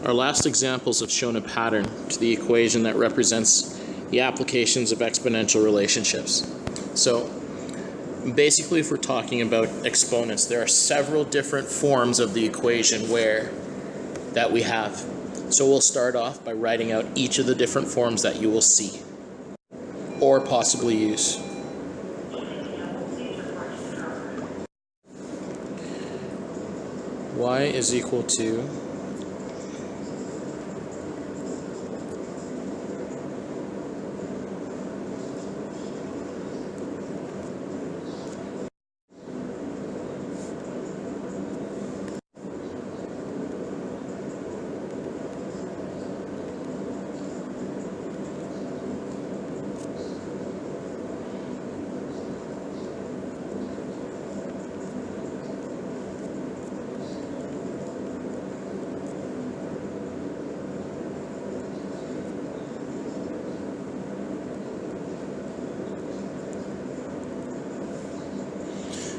Our last examples have shown a pattern to the equation that represents the applications of exponential relationships. So basically, if we're talking about exponents, there are several different forms of the equation that we have. So we'll start off by writing out each of the different forms that you will see or possibly use. Y is equal to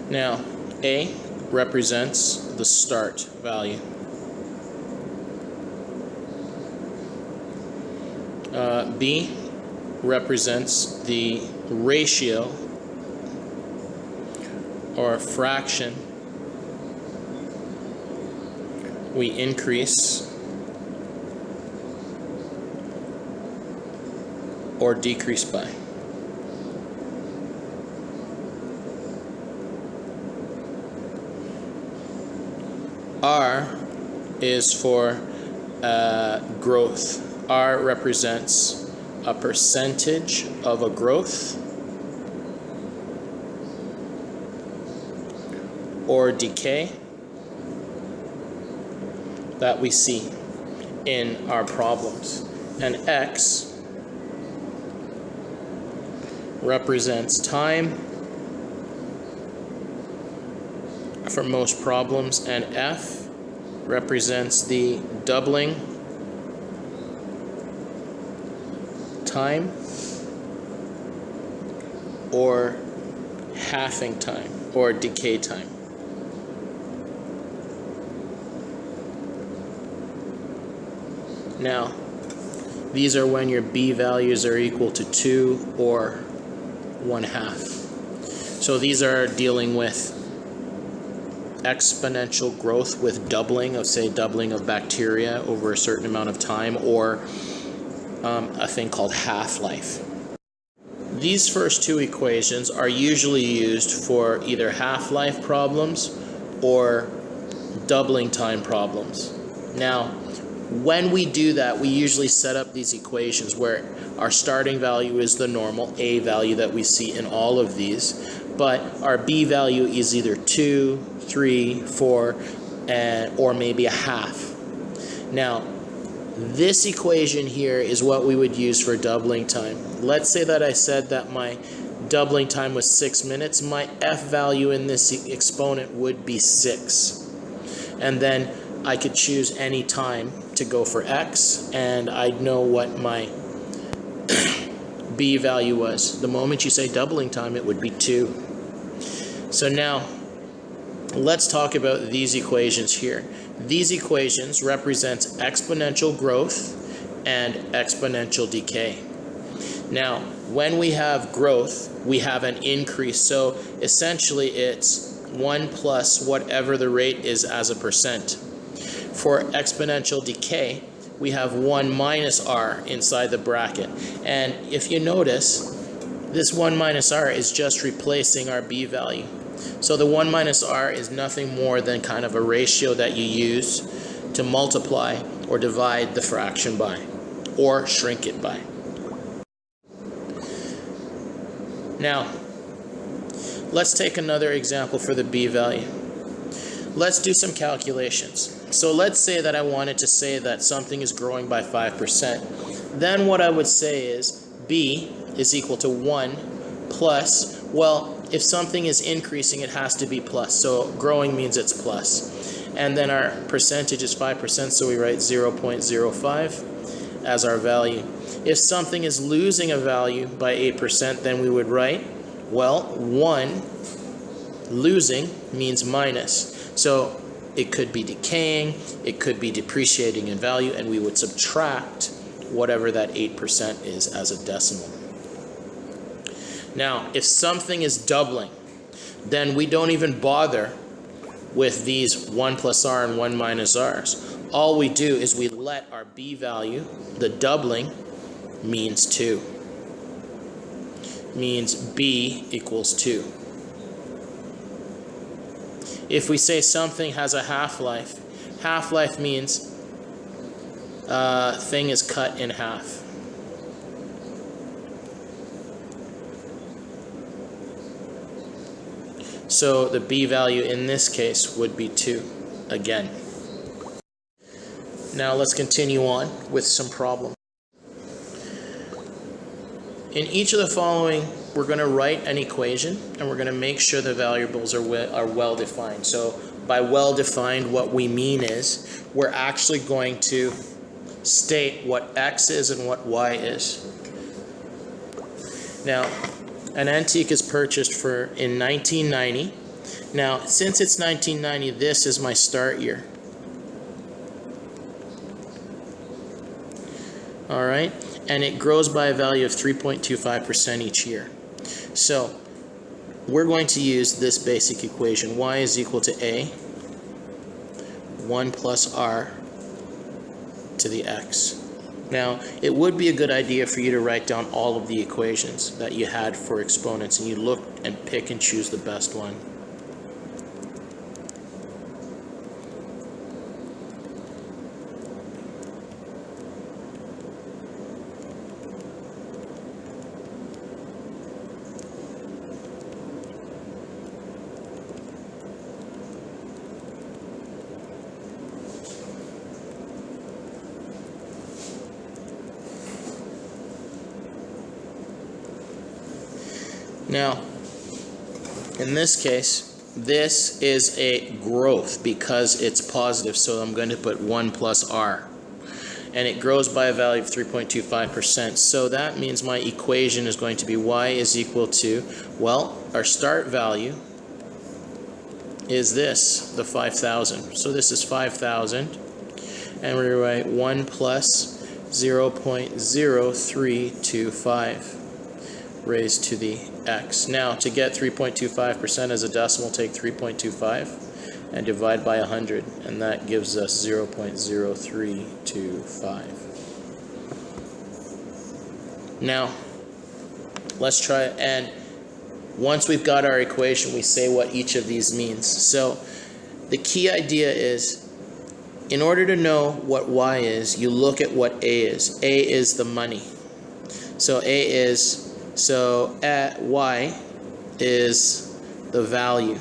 Now, A represents the start value. B represents the ratio or fraction we increase or decrease by. R is for growth. R represents a percentage of a growth or decay that we see in our problems. And X represents time for most problems, and F represents the doubling time or halving time or decay time. Now, these are when your B values are equal to 2 or 1/2. So these are dealing with exponential growth with doubling of bacteria over a certain amount of time, or a thing called half-life. These first two equations are usually used for either half-life problems or doubling time problems. Now, when we do that, we usually set up these equations where our starting value is the normal A value that we see in all of these, but our B value is either 2, 3, 4, or maybe a half. Now, this equation here is what we would use for doubling time. Let's say that I said that my doubling time was 6 minutes. My F value in this exponent would be 6. And then I could choose any time to go for X, and I'd know what my B value was. The moment you say doubling time, it would be 2. So now, let's talk about these equations here. These equations represent exponential growth and exponential decay. Now, when we have growth, we have an increase. So essentially, it's 1 plus whatever the rate is as a percent. For exponential decay, we have 1 minus R inside the bracket. And if you notice, this 1 minus R is just replacing our B value. So the 1 minus R is nothing more than kind of a ratio that you use to multiply or divide the fraction by, or shrink it by. Now, let's take another example for the B value. Let's do some calculations. So let's say that I wanted to say that something is growing by 5%. Then what I would say is B is equal to 1 plus, well, if something is increasing, it has to be plus. So growing means it's plus. And then our percentage is 5%, so we write 0.05 as our value. If something is losing a value by 8%, then we would write, well, 1 losing means minus. So it could be decaying, it could be depreciating in value, and we would subtract whatever that 8% is as a decimal. Now, if something is doubling, then we don't even bother with these 1 plus r and 1 minus r's. All we do is we let our b value, the doubling, means 2. Means b equals 2. If we say something has a half-life, half-life means thing is cut in half. So the b value in this case would be 2 again. Now let's continue on with some problems. In each of the following, we're going to write an equation, and we're going to make sure the variables are well defined. So by well defined, what we mean is we're actually going to state what x is and what y is. Now, an antique is purchased in 1990. Now, since it's 1990, this is my start year. All right, and it grows by a value of 3.25% each year. So we're going to use this basic equation. Y is equal to a 1 plus r to the x. Now, it would be a good idea for you to write down all of the equations that you had for exponents, and you look and pick and choose the best one. Now, in this case, this is a growth because it's positive, so I'm going to put 1 plus r. And it grows by a value of 3.25%. So that means my equation is going to be y is equal to, well, our start value is this, the 5,000. So this is 5,000. And we're going to write 1 plus 0.0325 raised to the x. Now, to get 3.25% as a decimal, take 3.25 and divide by 100, and that gives us 0.0325. Now, let's try, and once we've got our equation, we say what each of these means. So, the key idea is, in order to know what y is, you look at what a is. A is the money. So a is, y is the value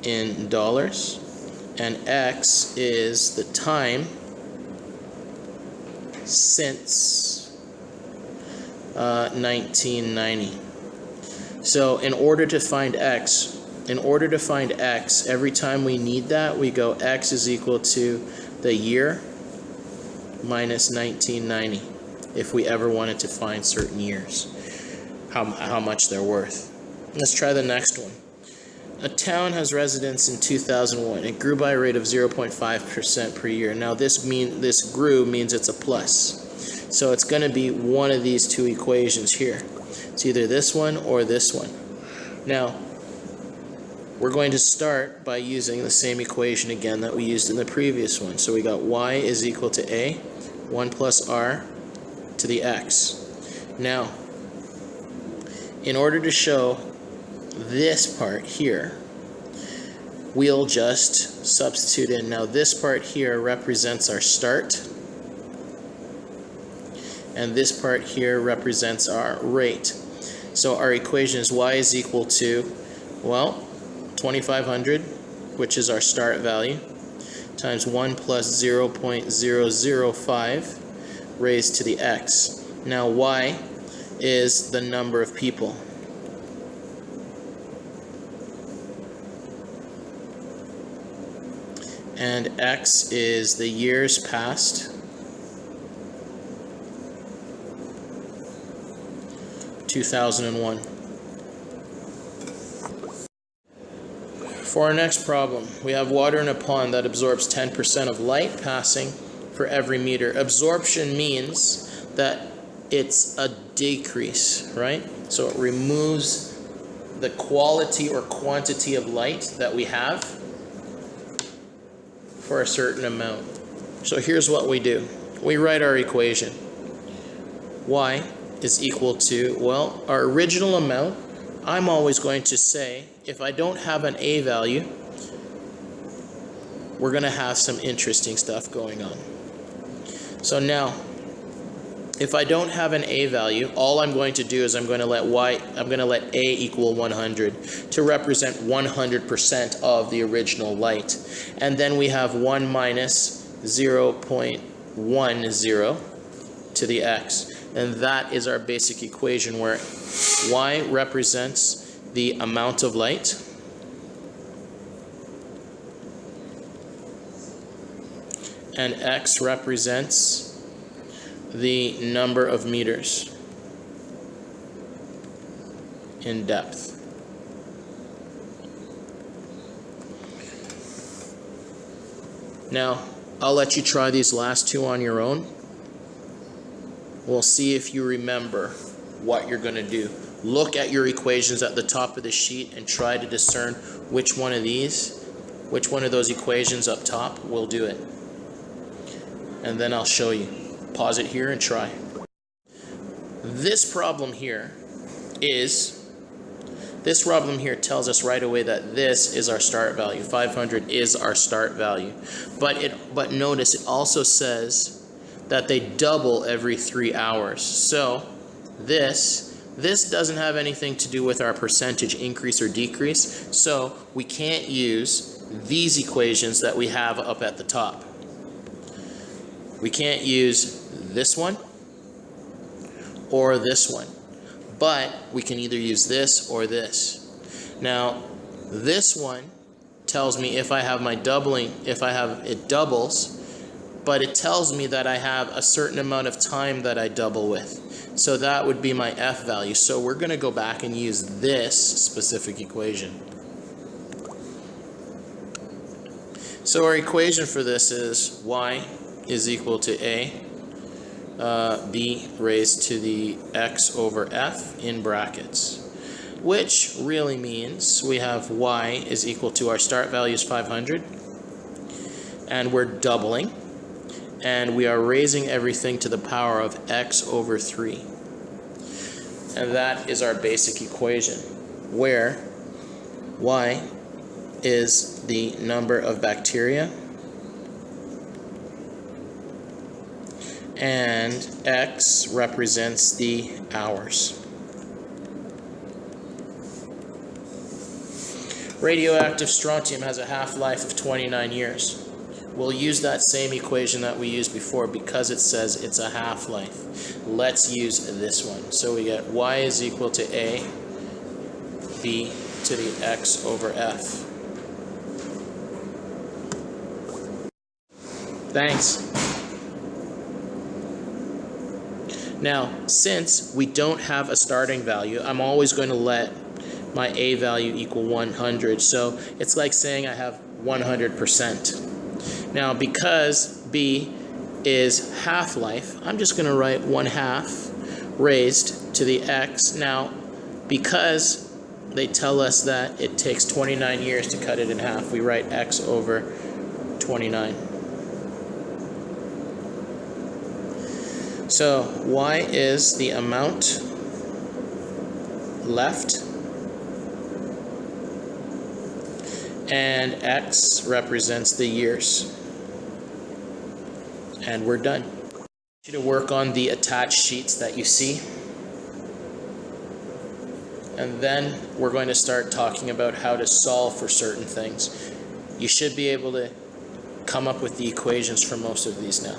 in dollars, and x is the time since 1990. So in order to find x, every time we need that, we go x is equal to the year minus 1990. If we ever wanted to find certain years, how much they're worth. Let's try the next one. A town has residents in 2001. It grew by a rate of 0.5% per year. Now this grew means it's a plus. So it's going to be one of these two equations here. It's either this one or this one. Now, we're going to start by using the same equation again that we used in the previous one. So we got y is equal to a, 1 plus r, to the x. Now, in order to show this part here, we'll just substitute in. Now, this part here represents our start, and this part here represents our rate. So our equation is y is equal to, well, 2,500, which is our start value, times 1 plus 0.005 raised to the x. Now y is the number of people. And x is the years past. 2001. For our next problem, we have water in a pond that absorbs 10% of light passing for every meter. Absorption means that it's a decrease, right? So it removes the quality or quantity of light that we have for a certain amount. So here's what we do. We write our equation. Y is equal to, well, our original amount. I'm always going to say, if I don't have an A value, we're going to have some interesting stuff going on. So now, if I don't have an A value, all I'm going to do is I'm going to let A equal 100 to represent 100% of the original light. And then we have 1 minus 0.10 to the x. And that is our basic equation where y represents the amount of light and x represents the number of meters in depth. Now, I'll let you try these last two on your own. We'll see if you remember what you're going to do. Look at your equations at the top of the sheet and try to discern which one of those equations up top will do it. And then I'll show you. Pause it here and try. This problem here tells us right away that this is our start value. 500 is our start value. But notice it also says that they double every 3 hours. So this doesn't have anything to do with our percentage increase or decrease. So we can't use these equations that we have up at the top. We can't use this one or this one, but we can either use this or this. Now, this one tells me if I have it doubles, but it tells me that I have a certain amount of time that I double with. So that would be my F value. So we're going to go back and use this specific equation. So our equation for this is y is equal to a b raised to the x over f in brackets, which really means we have y is equal to our start value is 500, and we're doubling, and we are raising everything to the power of x over 3. And that is our basic equation, where y is the number of bacteria and x represents the hours. Radioactive strontium has a half-life of 29 years. We'll use that same equation that we used before because it says it's a half-life. Let's use this one. So we get y is equal to a b to the x over f. Thanks. Now, since we don't have a starting value, I'm always going to let my A value equal 100. So it's like saying I have 100%. Now, because B is half-life, I'm just going to write 1/2 raised to the x. Now, because they tell us that it takes 29 years to cut it in half, we write x over 29. So y is the amount left, and x represents the years. And we're done. I want you to work on the attached sheets that you see. And then we're going to start talking about how to solve for certain things. You should be able to come up with the equations for most of these now.